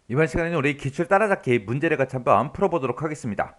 이번 시간에는 우리 기출 따라잡기 문제를 같이 한번 풀어보도록 하겠습니다.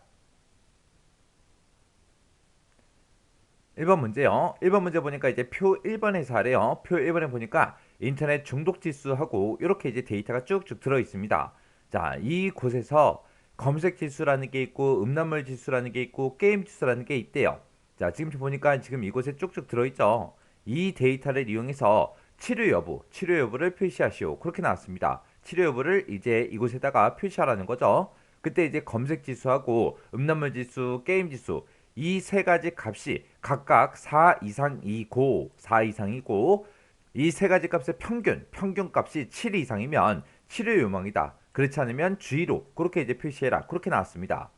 1번 문제요. 1번 문제 보니까 이제 표 1번에서 하래요. 표 1번에 보니까 인터넷 중독 지수하고 이렇게 이제 데이터가 쭉쭉 들어 있습니다. 자, 이곳에서 검색 지수라는 게 있고 음란물 지수라는 게 있고 게임 지수라는 게 있대요. 자, 지금 보니까 지금 이곳에 쭉쭉 들어 있죠. 이 데이터를 이용해서 치료 여부를 표시하시오. 그렇게 나왔습니다. 치료 여부를 이제 이곳에다가 표시하라는 거죠. 그때 이제 검색 지수하고 음란물 지수, 게임 지수 이 세 가지 값이 각각 4 이상이고 4 이상이고 이 세 가지 값의 평균 값이 7 이상이면 치료 요망이다. 그렇지 않으면 주의로 그렇게 이제 표시해라. 그렇게 나왔습니다.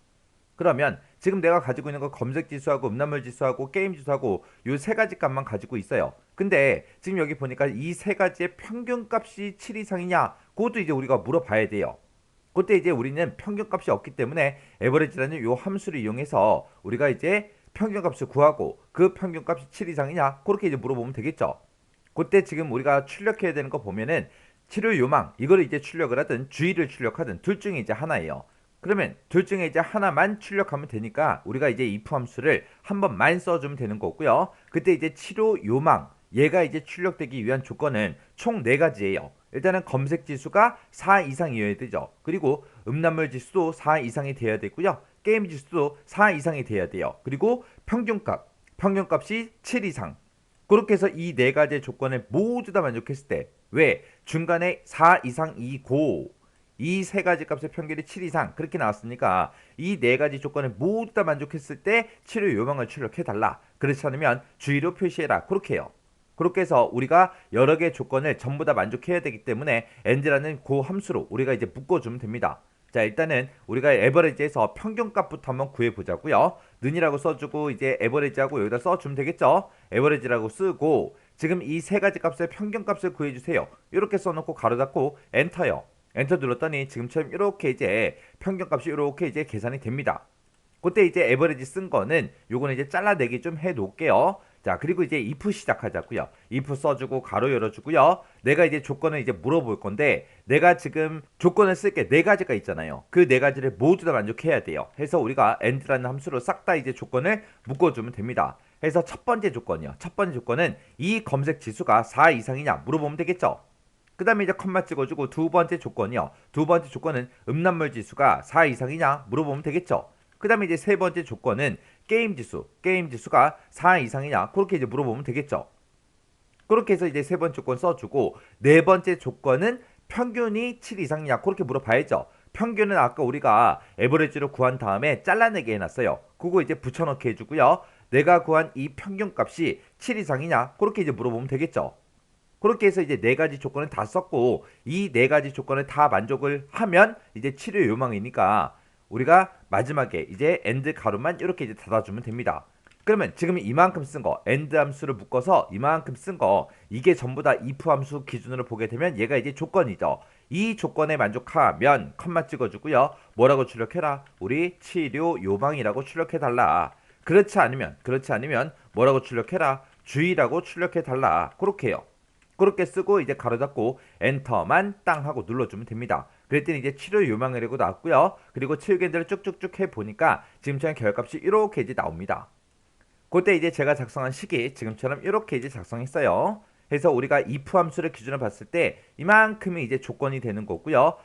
그러면 지금 내가 가지고 있는 거 검색 지수하고 음란물 지수하고 게임 지수하고 요 세 가지 값만 가지고 있어요. 근데 지금 여기 보니까 이 세 가지의 평균 값이 7 이상이냐? 그것도 이제 우리가 물어봐야 돼요. 그때 이제 우리는 평균값이 없기 때문에 에버리지라는 요 함수를 이용해서 우리가 이제 평균값을 구하고 그 평균값이 7 이상이냐 그렇게 이제 물어보면 되겠죠. 그때 지금 우리가 출력해야 되는 거 보면은 치료 요망 이거를 이제 출력을 하든 주의를 출력하든 둘 중에 이제 하나예요. 그러면 둘 중에 이제 하나만 출력하면 되니까 우리가 이제 if 함수를 한 번만 써주면 되는 거고요. 그때 이제 치료 요망 얘가 이제 출력되기 위한 조건은 총 네 가지예요. 일단은 검색 지수가 4 이상이어야 되죠. 그리고 음란물 지수도 4 이상이 돼야 되고요. 게임 지수도 4 이상이 돼야 돼요. 그리고 평균값이 7 이상. 그렇게 해서 이 네 가지의 조건을 모두 다 만족했을 때, 왜 중간에 4 이상이고 이 세 가지 값의 평균이 7 이상 그렇게 나왔으니까 이 네 가지 조건을 모두 다 만족했을 때 치료 요망을 출력해 달라. 그렇지 않으면 주의로 표시해라. 그렇게 해요. 그렇게 해서 우리가 여러 개의 조건을 전부 다 만족해야 되기 때문에 and라는 그 함수로 우리가 이제 묶어주면 됩니다. 자, 일단은 우리가 에버리지에서 평균값부터 한번 구해보자고요. 는이라고 써주고 이제 에버리지하고 여기다 써주면 되겠죠. 에버리지라고 쓰고 지금 이 세 가지 값의 평균값을 구해주세요. 이렇게 써놓고 가로 닫고 엔터요. 엔터 눌렀더니 지금처럼 이렇게 이제 평균값이 이렇게 이제 계산이 됩니다. 그때 이제 에버리지 쓴 거는 요거는 이제 잘라내기 좀 해 놓을게요. 자, 그리고 이제 if 시작하자고요. if 써주고 가로 열어주고요. 내가 이제 조건을 이제 물어볼 건데 내가 지금 조건을 쓸 게 네 가지가 있잖아요. 그 네 가지를 모두 다 만족해야 돼요. 해서 우리가 and라는 함수로 싹 다 이제 조건을 묶어주면 됩니다. 해서 첫 번째 조건이요. 첫 번째 조건은 이 검색 지수가 4 이상이냐 물어보면 되겠죠. 그 다음에 이제 컴마 찍어주고 두 번째 조건이요. 두 번째 조건은 음란물 지수가 4 이상이냐 물어보면 되겠죠. 그 다음에 이제 세 번째 조건은 게임 지수가 4 이상이냐 그렇게 이제 물어보면 되겠죠. 그렇게 해서 이제 세 번째 조건 써주고 네 번째 조건은 평균이 7 이상이냐 그렇게 물어봐야죠. 평균은 아까 우리가 에버리지로 구한 다음에 잘라내게 해놨어요. 그거 이제 붙여넣기 해주고요. 내가 구한 이 평균값이 7 이상이냐 그렇게 이제 물어보면 되겠죠. 그렇게 해서 이제 네 가지 조건을 다 썼고 이 네 가지 조건을 다 만족을 하면 이제 치료 요망이니까 우리가 마지막에 이제 end 가로만 이렇게 이제 닫아주면 됩니다. 그러면 지금 이만큼 쓴 거 end 함수를 묶어서 이만큼 쓴 거 이게 전부 다 if 함수 기준으로 보게 되면 얘가 이제 조건이죠. 이 조건에 만족하면 컴마 찍어주고요. 뭐라고 출력해라? 우리 치료 요망이라고 출력해달라. 그렇지 않으면 뭐라고 출력해라? 주의라고 출력해달라. 그렇게 해요. 그렇게 쓰고 이제 가로 닫고 엔터만 땅 하고 눌러주면 됩니다. 그랬더니 이제 치료 요망이라고 나왔고요. 그리고 치유겐들을 쭉쭉쭉 해보니까 지금처럼 결값이 이렇게 이제 나옵니다. 그때 이제 제가 작성한 식이 지금처럼 이렇게 이제 작성했어요. 해서 우리가 if 함수를 기준으로 봤을 때 이만큼이 이제 조건이 되는 거고요.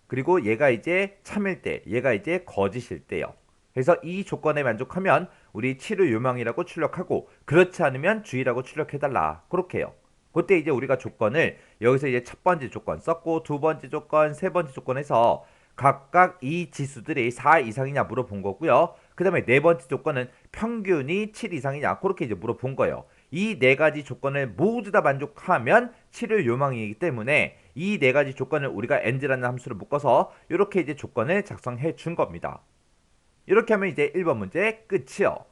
그리고 얘가 이제 참일 때, 얘가 이제 거짓일 때요. 그래서 이 조건에 만족하면 우리 치료 요망이라고 출력하고 그렇지 않으면 주의라고 출력해달라. 그렇게 해요. 그때 이제 우리가 조건을 여기서 이제 첫 번째 조건 썼고 두 번째 조건, 세 번째 조건에서 각각 이 지수들이 4 이상이냐 물어본 거고요. 그 다음에 네 번째 조건은 평균이 7 이상이냐 그렇게 이제 물어본 거예요. 이 네 가지 조건을 모두 다 만족하면 치료 요망이기 때문에 이 네 가지 조건을 우리가 and라는 함수를 묶어서 이렇게 이제 조건을 작성해 준 겁니다. 이렇게 하면 이제 1번 문제 끝이요.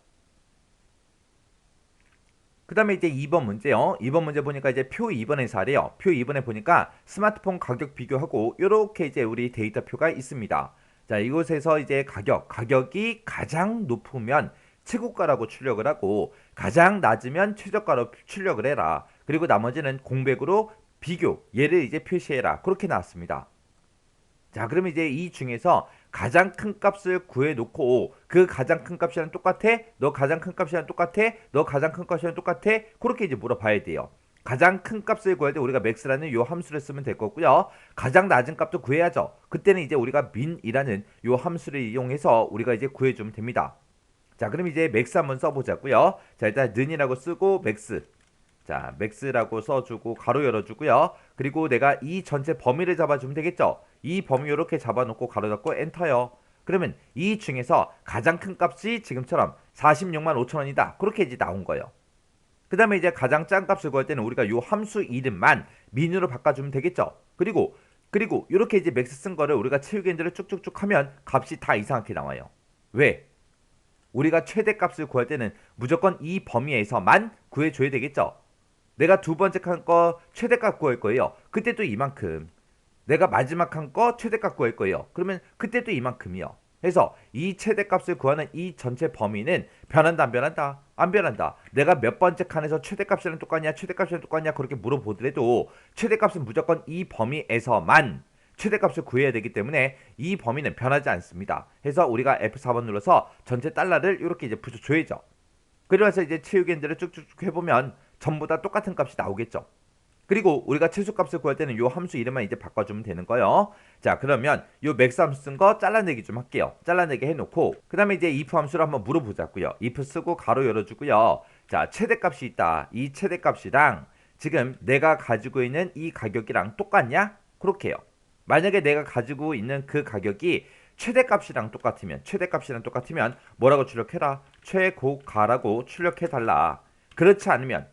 그 다음에 이제 2번 문제요. 2번 문제 보니까 이제 표 2번에서 하래요. 표 2번에 보니까 스마트폰 가격 비교하고 이렇게 이제 우리 데이터표가 있습니다. 자, 이곳에서 이제 가격이 가장 높으면 최고가라고 출력을 하고 가장 낮으면 최저가로 출력을 해라. 그리고 나머지는 공백으로 비교, 얘를 이제 표시해라. 그렇게 나왔습니다. 자, 그러면 이제 이 중에서 가장 큰 값을 구해놓고 그 가장 큰 값이랑 똑같아? 너 가장 큰 값이랑 똑같아? 너 가장 큰 값이랑 똑같아? 그렇게 이제 물어봐야 돼요. 가장 큰 값을 구할 때 우리가 max라는 요 함수를 쓰면 될 거고요. 가장 낮은 값도 구해야죠. 그때는 이제 우리가 min이라는 요 함수를 이용해서 우리가 이제 구해주면 됩니다. 자, 그럼 이제 max 한번 써보자고요. 자, 일단 는이라고 쓰고 max. 자, max라고 써주고 가로 열어주고요. 그리고 내가 이 전체 범위를 잡아주면 되겠죠. 이 범위 이렇게 잡아놓고 가로 닫고 엔터요. 그러면 이 중에서 가장 큰 값이 지금처럼 46만 5천 원이다. 그렇게 이제 나온 거예요. 그 다음에 이제 가장 짠 값을 구할 때는 우리가 요 함수 이름만 민으로 바꿔주면 되겠죠. 그리고 이렇게 이제 맥스 쓴 거를 우리가 채우기엔드를 쭉쭉쭉 하면 값이 다 이상하게 나와요. 왜? 우리가 최대값을 구할 때는 무조건 이 범위에서만 구해줘야 되겠죠. 내가 두 번째 한 거 최대값 구할 거예요. 그때 또 이만큼. 내가 마지막 한 거 최대값 구할 거예요. 그러면 그때 또 이만큼이요. 그래서 이 최대값을 구하는 이 전체 범위는 변한다 안 변한다? 안 변한다. 내가 몇 번째 칸에서 최대값이랑 똑같냐 최대값이랑 똑같냐 그렇게 물어보더라도 최대값은 무조건 이 범위에서만 최대값을 구해야 되기 때문에 이 범위는 변하지 않습니다. 그래서 우리가 F4번 눌러서 전체 달러를 이렇게 이제 붙여줘야죠. 그러면서 이제 채우기엔드를 쭉쭉쭉 해보면 전부 다 똑같은 값이 나오겠죠. 그리고 우리가 최소값을 구할 때는 요 함수 이름만 이제 바꿔주면 되는 거예요. 자, 그러면 요 맥스 함수 쓴 거 잘라내기 좀 할게요. 잘라내기 해놓고 그 다음에 이제 if 함수를 한번 물어보자고요. if 쓰고 가로 열어주고요. 자, 최대값이 있다. 이 최대값이랑 지금 내가 가지고 있는 이 가격이랑 똑같냐? 그렇게 해요. 만약에 내가 가지고 있는 그 가격이 최대값이랑 똑같으면 뭐라고 출력해라? 최고가라고 출력해달라. 그렇지 않으면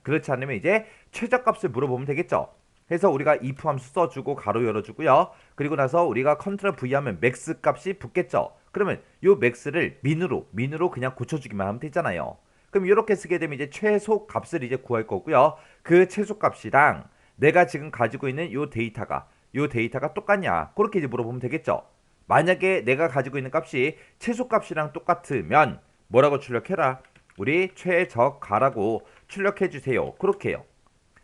이제 최저값을 물어보면 되겠죠. 그래서 우리가 if 함수 써주고 가로 열어주고요. 그리고 나서 우리가 컨트롤 V 하면 맥스 값이 붙겠죠. 그러면 요 맥스를 민으로 그냥 고쳐주기만 하면 되잖아요. 그럼 이렇게 쓰게 되면 이제 최소 값을 이제 구할 거고요. 그 최소 값이랑 내가 지금 가지고 있는 요 데이터가 똑같냐? 그렇게 이제 물어보면 되겠죠. 만약에 내가 가지고 있는 값이 최소 값이랑 똑같으면 뭐라고 출력해라? 우리 최저가라고 출력해 주세요. 그렇게 해요.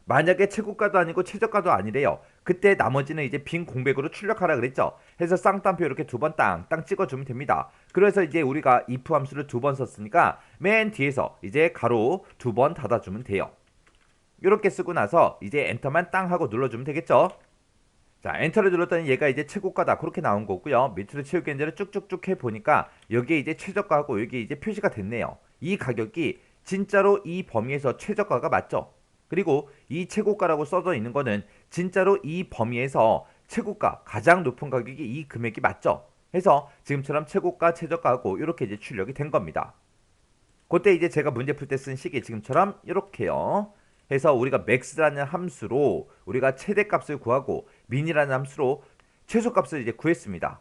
만약에 최고가도 아니고 최저가도 아니래요. 그때 나머지는 이제 빈 공백으로 출력하라 그랬죠. 해서 쌍따옴표 이렇게 두 번 땅땅 찍어주면 됩니다. 그래서 이제 우리가 if 함수를 두 번 썼으니까 맨 뒤에서 이제 가로 두 번 닫아주면 돼요. 이렇게 쓰고 나서 이제 엔터만 땅 하고 눌러주면 되겠죠. 자, 엔터를 눌렀더니 얘가 이제 최고가다 그렇게 나온 거고요. 밑으로 채우기엔드를 쭉쭉쭉 해보니까 여기에 이제 최저가하고 여기 이제 표시가 됐네요. 이 가격이 진짜로 이 범위에서 최저가가 맞죠? 그리고 이 최고가라고 써져 있는 거는 진짜로 이 범위에서 최고가 가장 높은 가격이 이 금액이 맞죠? 해서 지금처럼 최고가 최저가하고 이렇게 이제 출력이 된 겁니다. 그때 이제 제가 문제 풀 때 쓴 식이 지금처럼 이렇게요. 해서 우리가 max라는 함수로 우리가 최대값을 구하고 min이라는 함수로 최소값을 이제 구했습니다.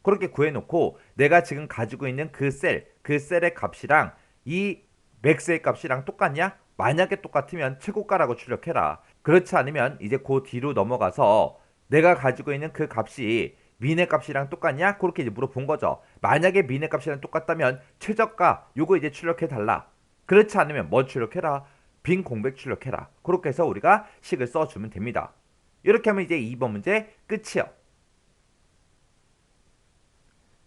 그렇게 구해놓고 내가 지금 가지고 있는 그 셀의 값이랑 이 max의 값이랑 똑같냐? 만약에 똑같으면 최고가라고 출력해라. 그렇지 않으면 이제 그 뒤로 넘어가서 내가 가지고 있는 그 값이 민의 값이랑 똑같냐? 그렇게 이제 물어본 거죠. 만약에 민의 값이랑 똑같다면 최저가 요거 이제 출력해 달라. 그렇지 않으면 뭐 출력해라? 빈 공백 출력해라. 그렇게 해서 우리가 식을 써주면 됩니다. 이렇게 하면 이제 2번 문제 끝이요.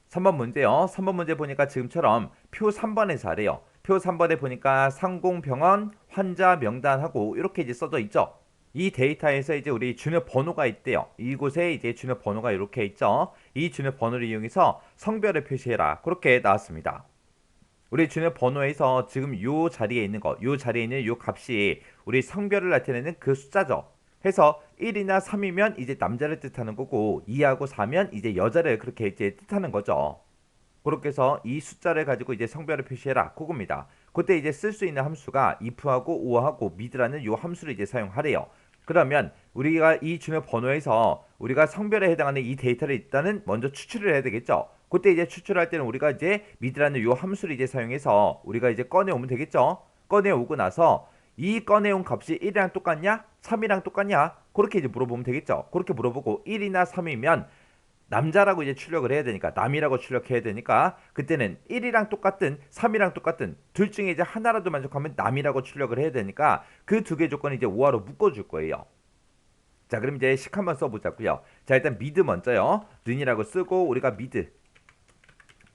3번 문제요. 3번 문제 보니까 지금처럼 표 3번에서 하래요. 표 3번에 보니까 상공병원 환자 명단하고 이렇게 이제 써져 있죠. 이 데이터에서 이제 우리 주요 번호가 있대요. 이곳에 이제 주요 번호가 이렇게 있죠. 이 주요 번호를 이용해서 성별을 표시해라. 그렇게 나왔습니다. 우리 주요 번호에서 지금 요 자리에 있는 요 값이 우리 성별을 나타내는 그 숫자죠. 해서 1이나 3이면 이제 남자를 뜻하는 거고 2하고 4면 이제 여자를 그렇게 이제 뜻하는 거죠. 그렇게 해서 이 숫자를 가지고 이제 성별을 표시해라. 그겁니다. 그때 이제 쓸 수 있는 함수가 if하고 o하고 mid라는 요 함수를 이제 사용하래요. 그러면 우리가 이 주요 번호에서 우리가 성별에 해당하는 이 데이터를 일단은 먼저 추출을 해야 되겠죠. 그때 이제 추출할 때는 우리가 이제 mid라는 요 함수를 이제 사용해서 우리가 이제 꺼내오면 되겠죠. 꺼내오고 나서 이 꺼내온 값이 1이랑 똑같냐? 3이랑 똑같냐? 그렇게 이제 물어보면 되겠죠. 그렇게 물어보고 1이나 3이면 남자라고 이제 출력을 해야 되니까 남이라고 출력해야 되니까 그때는 1이랑 똑같든 3이랑 똑같든 둘 중에 이제 하나라도 만족하면 남이라고 출력을 해야 되니까 그 두 개 조건을 이제 오화로 묶어줄 거예요. 자, 그럼 이제 식 한번 써보자고요. 자, 일단 미드 먼저요. 른이라고 쓰고 우리가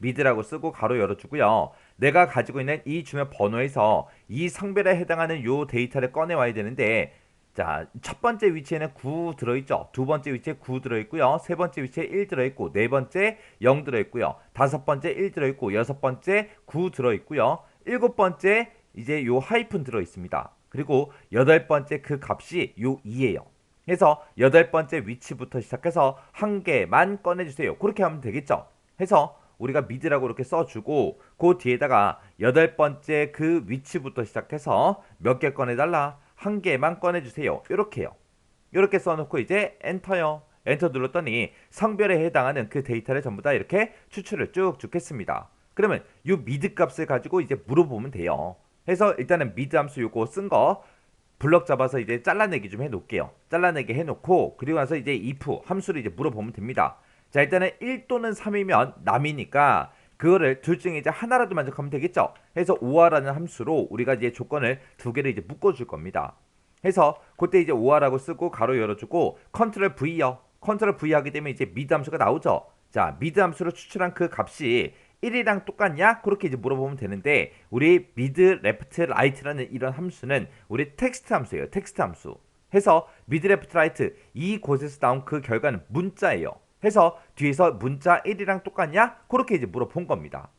미드라고 쓰고 가로 열어주고요. 내가 가지고 있는 이 주변 번호에서 이 성별에 해당하는 요 데이터를 꺼내와야 되는데, 자, 첫 번째 위치에는 9 들어있죠. 두 번째 위치에 9 들어있고요. 세 번째 위치에 1 들어있고, 네 번째 0 들어있고요. 다섯 번째 1 들어있고, 여섯 번째 9 들어있고요. 일곱 번째 이제 요 하이픈 들어있습니다. 그리고 여덟 번째 그 값이 요 2예요. 그래서 여덟 번째 위치부터 시작해서 한 개만 꺼내주세요. 그렇게 하면 되겠죠. 해서 우리가 미드라고 이렇게 써주고 그 뒤에다가 여덟 번째 그 위치부터 시작해서 몇 개 꺼내달라, 한 개만 꺼내주세요. 이렇게요. 이렇게 써놓고 이제 엔터요. 엔터 눌렀더니 성별에 해당하는 그 데이터를 전부 다 이렇게 추출을 쭉쭉 했습니다. 그러면 이 미드 값을 가지고 이제 물어보면 돼요. 해서 일단은 미드 함수 요거 쓴 거 블럭 잡아서 이제 잘라내기 좀 해놓을게요. 잘라내기 해놓고 그리고 나서 이제 if 함수를 이제 물어보면 됩니다. 자, 일단은 1 또는 3이면 남이니까 그거를 둘 중에 이제 하나라도 만족하면 되겠죠. 해서 5화라는 함수로 우리가 이제 조건을 두 개를 이제 묶어줄 겁니다. 해서 그때 이제 5화라고 쓰고 가로 열어주고 컨트롤 V요. 컨트롤 V 하게 되면 이제 미드 함수가 나오죠. 자, 미드 함수로 추출한 그 값이 1이랑 똑같냐? 그렇게 이제 물어보면 되는데 우리 미드, 레프트, 라이트라는 이런 함수는 우리 텍스트 함수예요. 텍스트 함수. 해서 미드, 레프트, 라이트 이 곳에서 나온 그 결과는 문자예요. 해서 뒤에서 문자 1이랑 똑같냐? 그렇게 이제 물어본 겁니다.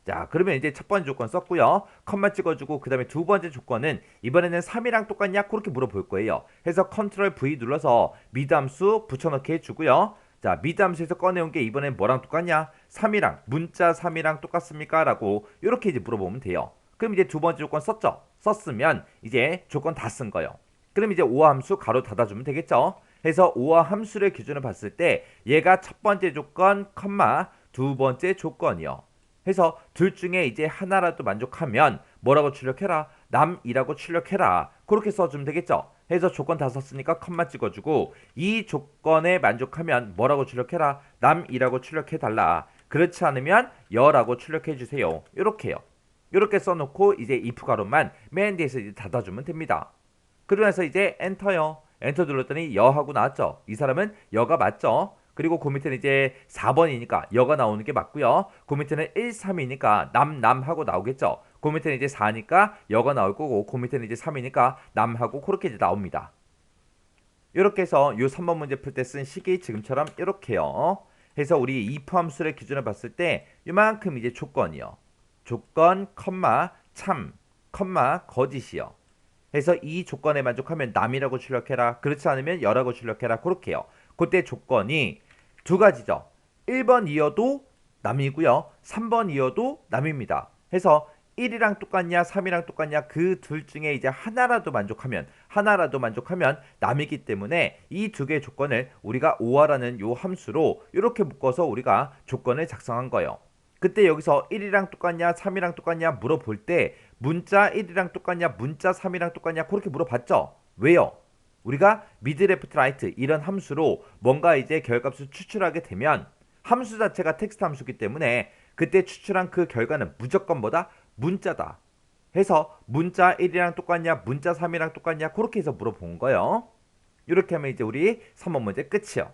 자, 그러면 이제 첫 번째 조건 썼고요. 컴마 찍어주고 그 다음에 두 번째 조건은 이번에는 3이랑 똑같냐? 그렇게 물어볼 거예요. 해서 컨트롤 V 눌러서 미드 함수 붙여넣기 해주고요. 자, 미드 함수에서 꺼내온 게 이번엔 뭐랑 똑같냐? 3이랑 문자 3이랑 똑같습니까? 라고 이렇게 이제 물어보면 돼요. 그럼 이제 두 번째 조건 썼죠? 썼으면 이제 조건 다 쓴 거예요. 그럼 이제 5화 함수 가로 닫아주면 되겠죠? 해서 5화 함수의 기준을 봤을 때 얘가 첫 번째 조건, 컴마 두 번째 조건이요. 해서 둘 중에 이제 하나라도 만족하면 뭐라고 출력해라? 남이라고 출력해라. 그렇게 써주면 되겠죠. 해서 조건 다 썼으니까 컴마 찍어주고 이 조건에 만족하면 뭐라고 출력해라? 남이라고 출력해달라. 그렇지 않으면 여라고 출력해주세요. 이렇게요. 이렇게 써놓고 이제 if 가로만 맨 뒤에서 이제 닫아주면 됩니다. 그러면서 이제 엔터요. 엔터 눌렀더니 여하고 나왔죠. 이 사람은 여가 맞죠. 그리고 그 밑에는 이제 4번이니까 여가 나오는 게 맞고요. 그 밑에는 1, 3이니까 남하고 나오겠죠. 그 밑에는 이제 4니까 여가 나올 거고 그 밑에는 이제 3이니까 남하고 그렇게 이제 나옵니다. 이렇게 해서 요 3번 문제 풀 때 쓴 식이 지금처럼 이렇게요. 해서 우리 if 함수의 기준을 봤을 때 이만큼 이제 조건이요. 조건, 컴마, 참, 컴마, 거짓이요. 해서 이 조건에 만족하면 남이라고 출력해라. 그렇지 않으면 여라고 출력해라. 그렇게요. 그때 조건이 두 가지죠. 1번이어도 남이고요. 3번이어도 남입니다. 해서 1이랑 똑같냐 3이랑 똑같냐 그 둘 중에 이제 하나라도 만족하면 남이기 때문에 이 두 개의 조건을 우리가 5화라는 요 함수로 이렇게 묶어서 우리가 조건을 작성한 거예요. 그때 여기서 1이랑 똑같냐 3이랑 똑같냐 물어볼 때 문자 1이랑 똑같냐 문자 3이랑 똑같냐 그렇게 물어봤죠. 왜요? 우리가 미드, 레프트, 라이트 이런 함수로 뭔가 이제 결과값을 추출하게 되면 함수 자체가 텍스트 함수이기 때문에 그때 추출한 그 결과는 무조건 뭐다? 문자다. 해서 문자 1이랑 똑같냐 문자 3이랑 똑같냐 그렇게 해서 물어본 거예요. 이렇게 하면 이제 우리 3번 문제 끝이요.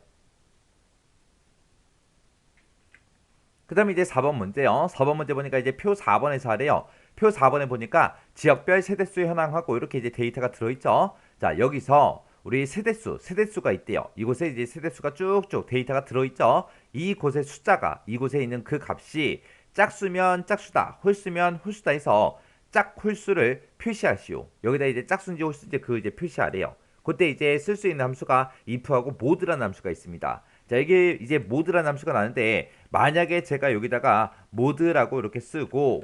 그 다음에 이제 4번 문제요. 4번 문제 보니까 이제 표 4번에서 하래요. 표 4번에 보니까 지역별 세대수 현황하고 이렇게 이제 데이터가 들어있죠. 자, 여기서 우리 세대수가 있대요. 이곳에 이제 세대수가 쭉쭉 데이터가 들어있죠. 이곳의 숫자가, 이곳에 있는 그 값이 짝수면 짝수다, 홀수면 홀수다 해서 짝홀수를 표시하시오. 여기다 이제 짝수인지 홀수인지 그 이제 표시하래요. 그때 이제 쓸 수 있는 함수가 if하고 mode라는 함수가 있습니다. 자, 이게 이제 mode라는 함수가 나는데 만약에 제가 여기다가 mode라고 이렇게 쓰고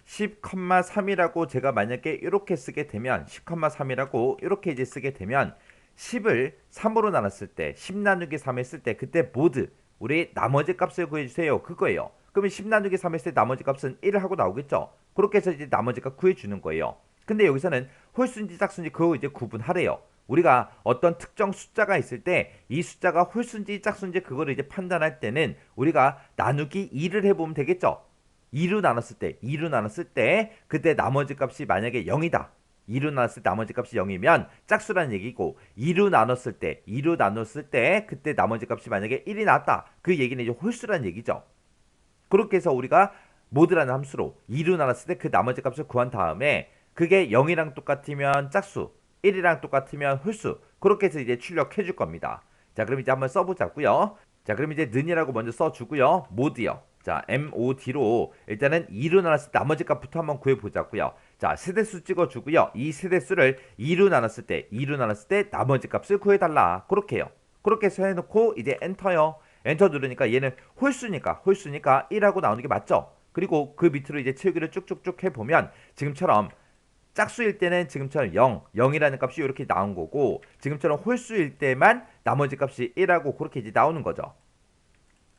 10,3이라고 제가 만약에 이렇게 쓰게 되면 10,3이라고 이렇게 이제 쓰게 되면 10을 3으로 나눴을 때 10 나누기 3 했을 때 그때 모드 우리 나머지 값을 구해주세요. 그거예요. 그러면 10 나누기 3 했을 때 나머지 값은 1을 하고 나오겠죠. 그렇게 해서 이제 나머지 값 구해주는 거예요. 근데 여기서는 홀수인지 짝수인지 그거 이제 구분하래요. 우리가 어떤 특정 숫자가 있을 때 이 숫자가 홀수인지 짝수인지 그거를 이제 판단할 때는 우리가 나누기 2를 해보면 되겠죠. 2로 나눴을 때 그때 나머지 값이 만약에 0이다. 2로 나눴을 때 나머지 값이 0이면 짝수라는 얘기고 2로 나눴을 때 그때 나머지 값이 만약에 1이 나왔다. 그 얘기는 이제 홀수라는 얘기죠. 그렇게 해서 우리가 모드라는 함수로 2로 나눴을 때 그 나머지 값을 구한 다음에 그게 0이랑 똑같으면 짝수, 1이랑 똑같으면 홀수. 그렇게 해서 이제 출력해 줄 겁니다. 자, 그럼 이제 한번 써보자고요. 자, 그럼 이제 는이라고 먼저 써주고요. 모드요. 자, MOD로 일단은 2로 나눴을 때 나머지 값부터 한번 구해보자고요. 자, 세대수 찍어주고요. 이 세대수를 2로 나눴을 때 나머지 값을 구해달라. 그렇게 해요. 그렇게 해서 해놓고 이제 엔터요. 엔터 누르니까 얘는 홀수니까 1하고 나오는 게 맞죠? 그리고 그 밑으로 이제 채우기를 쭉쭉쭉 해보면 지금처럼 짝수일 때는 지금처럼 0이라는 값이 이렇게 나온 거고 지금처럼 홀수일 때만 나머지 값이 1하고 그렇게 이제 나오는 거죠.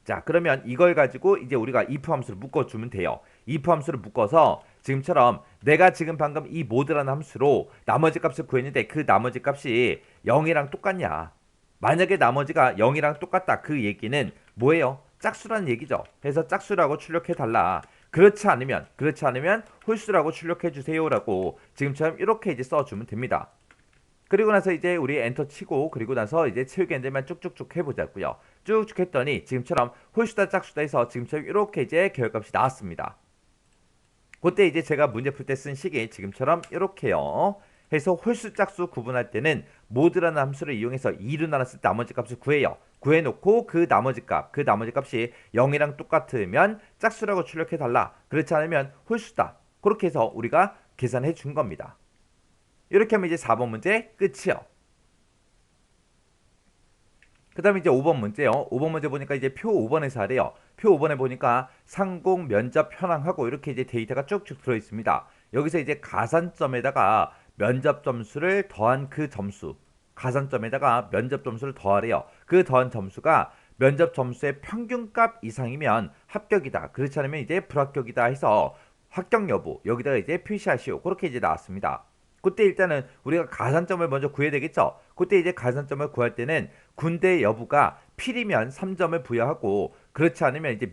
자, 그러면 이걸 가지고 이제 우리가 if 함수를 묶어주면 돼요. if 함수를 묶어서 지금처럼 내가 지금 방금 이 모드라는 함수로 나머지 값을 구했는데 그 나머지 값이 0이랑 똑같냐. 만약에 나머지가 0이랑 똑같다. 그 얘기는 뭐예요? 짝수라는 얘기죠. 그래서 짝수라고 출력해달라. 그렇지 않으면 홀수라고 출력해주세요라고 지금처럼 이렇게 이제 써주면 됩니다. 그리고 나서 이제 우리 엔터 치고 그리고 나서 이제 채우기 엔들만 쭉쭉쭉 해보자고요. 쭉쭉 했더니 지금처럼 홀수다 짝수다 해서 지금처럼 이렇게 이제 결과값이 나왔습니다. 그때 이제 제가 문제 풀 때 쓴 식이 지금처럼 이렇게요. 해서 홀수 짝수 구분할 때는 모드라는 함수를 이용해서 2로 나눴을 때 나머지 값을 구해요. 구해놓고 그 나머지 값이 0이랑 똑같으면 짝수라고 출력해달라. 그렇지 않으면 홀수다. 그렇게 해서 우리가 계산해 준 겁니다. 이렇게 하면 이제 4번 문제 끝이요. 그 다음에 이제 5번 문제요. 5번 문제 보니까 이제 표 5번에서 하래요. 표 5번에 보니까 상공 면접 현황하고 이렇게 이제 데이터가 쭉쭉 들어있습니다. 여기서 이제 가산점에다가 면접 점수를 더한 그 점수. 가산점에다가 면접 점수를 더하래요. 그 더한 점수가 면접 점수의 평균값 이상이면 합격이다. 그렇지 않으면 이제 불합격이다 해서 합격 여부 여기다가 이제 표시하시오. 그렇게 이제 나왔습니다. 그때 일단은 우리가 가산점을 먼저 구해야 되겠죠. 그때 이제 가산점을 구할 때는 군대 여부가 필이면 3점을 부여하고 그렇지 않으면 이제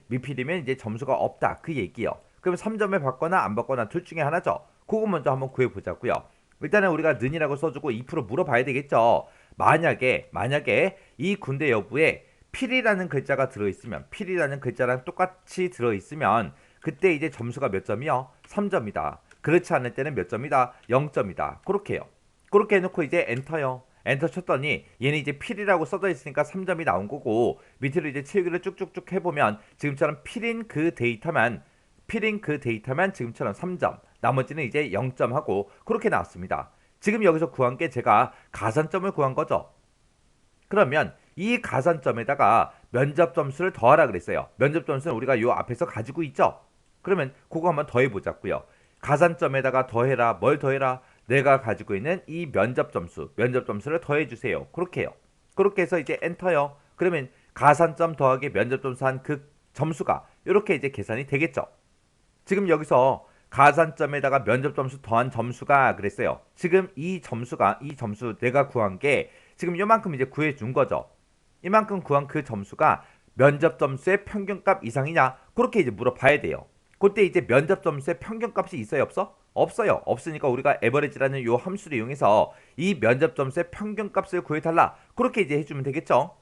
미필이면 이제 점수가 없다. 그 얘기요. 그럼 3점을 받거나 안 받거나 둘 중에 하나죠. 그거 먼저 한번 구해보자고요. 일단은 우리가 는이라고 써주고 2% 물어봐야 되겠죠. 만약에 이 군대 여부에 필이라는 글자가 들어있으면 필이라는 글자랑 똑같이 들어있으면 그때 이제 점수가 몇 점이요? 3점이다. 그렇지 않을 때는 몇 점이다? 0점이다. 그렇게 해요. 그렇게 해놓고 이제 엔터요. 엔터 쳤더니 얘는 이제 필이라고 써져 있으니까 3점이 나온 거고 밑으로 이제 채우기를 쭉쭉쭉 해보면 지금처럼 필인 그 데이터만 지금처럼 3점 나머지는 이제 0점 하고 그렇게 나왔습니다. 지금 여기서 구한 게 제가 가산점을 구한 거죠. 그러면 이 가산점에다가 면접 점수를 더하라 그랬어요. 면접 점수는 우리가 요 앞에서 가지고 있죠. 그러면 그거 한번 더해보자고요. 가산점에다가 더해라. 뭘 더해라? 내가 가지고 있는 이 면접 점수를 더해주세요. 그렇게 해요. 그렇게 해서 이제 엔터요. 그러면 가산점 더하기 면접 점수 한 그 점수가 이렇게 이제 계산이 되겠죠. 지금 여기서 가산점에다가 면접 점수 더한 점수가 그랬어요. 지금 이 점수 내가 구한 게 지금 요만큼 이제 구해준 거죠. 이만큼 구한 그 점수가 면접 점수의 평균값 이상이냐? 그렇게 이제 물어봐야 돼요. 그때 이제 면접 점수의 평균값이 있어요, 없어? 없어요. 없으니까 우리가 에버리지라는 요 함수를 이용해서 이 면접 점수의 평균값을 구해달라. 그렇게 이제 해주면 되겠죠.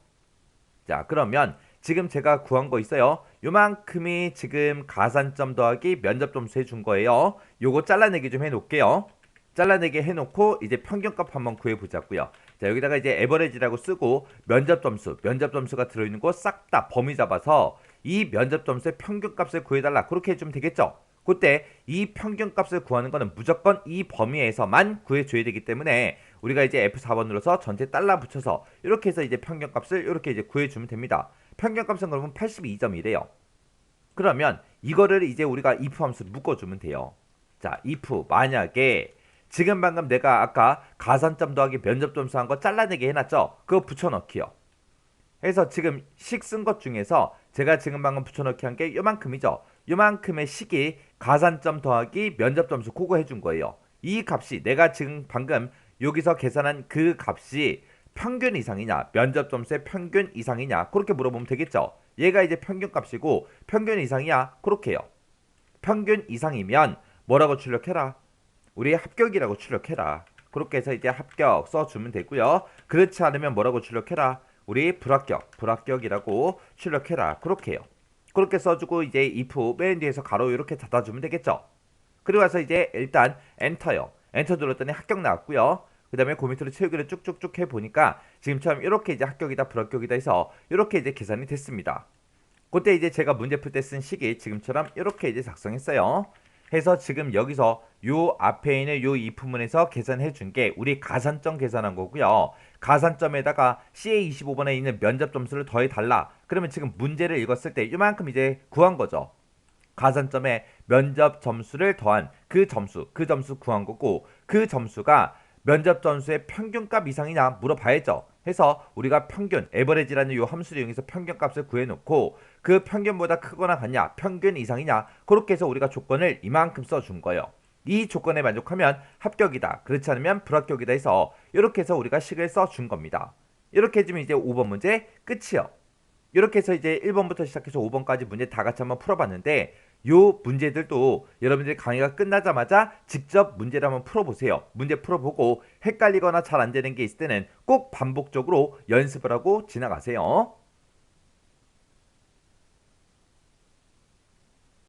자, 그러면 지금 제가 구한 거 있어요. 요만큼이 지금 가산점 더하기 면접 점수 해준 거예요. 요거 잘라내기 좀 해놓을게요. 잘라내기 해놓고 이제 평균값 한번 구해보자고요. 자, 여기다가 이제 에버리지라고 쓰고 면접 점수가 들어있는 거 싹 다 범위 잡아서 이 면접 점수의 평균값을 구해달라. 그렇게 해주면 되겠죠. 그때 이 평균값을 구하는 거는 무조건 이 범위에서만 구해줘야 되기 때문에 우리가 이제 F4번 눌러서 전체 달러 붙여서 이렇게 해서 이제 평균값을 이렇게 이제 구해주면 됩니다. 평균값은 그러면 82점이래요. 그러면 이거를 이제 우리가 if 함수로 묶어주면 돼요. 자, if 만약에 지금 방금 내가 아까 가산점 더하기 면접 점수 한 거 잘라내게 해놨죠? 그거 붙여넣기요. 그래서 지금 식 쓴 것 중에서 제가 지금 방금 붙여넣기 한 게 요만큼이죠. 요만큼의 식이 가산점 더하기 면접 점수 그거 해준 거예요. 이 값이 내가 지금 방금 여기서 계산한 그 값이 평균 이상이냐 면접 점수의 평균 이상이냐 그렇게 물어보면 되겠죠. 얘가 이제 평균 값이고 평균 이상이야 그렇게 해요. 평균 이상이면 뭐라고 출력해라? 우리 합격이라고 출력해라. 그렇게 해서 이제 합격 써주면 되고요. 그렇지 않으면 뭐라고 출력해라? 우리 불합격이라고 출력해라. 그렇게 해요. 그렇게 써주고 이제 if 맨 뒤에서 가로 이렇게 닫아주면 되겠죠. 그리고 와서 이제 일단 엔터요. 엔터 눌렀더니 합격 나왔고요. 그 다음에 그 밑으로 채우기를 쭉쭉쭉 해보니까 지금처럼 이렇게 이제 합격이다 불합격이다 해서 이렇게 이제 계산이 됐습니다. 그때 이제 제가 문제 풀 때 쓴 식이 지금처럼 이렇게 이제 작성했어요. 해서 지금 여기서 요 앞에 있는 요 if문에서 계산해 준 게 우리 가산점 계산한 거고요. 가산점에다가 CA25번에 있는 면접 점수를 더해 달라. 그러면 지금 문제를 읽었을 때 이만큼 이제 구한 거죠. 가산점에 면접 점수를 더한 그 점수 구한 거고 그 점수가 면접 점수의 평균값 이상이냐 물어봐야죠. 해서 우리가 평균, 에버리지라는 요 함수를 이용해서 평균값을 구해놓고 그 평균보다 크거나 같냐, 평균 이상이냐 그렇게 해서 우리가 조건을 이만큼 써준 거예요. 이 조건에 만족하면 합격이다. 그렇지 않으면 불합격이다 해서 이렇게 해서 우리가 식을 써준 겁니다. 이렇게 해주면 이제 5번 문제 끝이요. 이렇게 해서 이제 1번부터 시작해서 5번까지 문제 다 같이 한번 풀어봤는데 요 문제들도 여러분들이 강의가 끝나자마자 직접 문제를 한번 풀어보세요. 문제 풀어보고 헷갈리거나 잘 안되는 게 있을 때는 꼭 반복적으로 연습을 하고 지나가세요.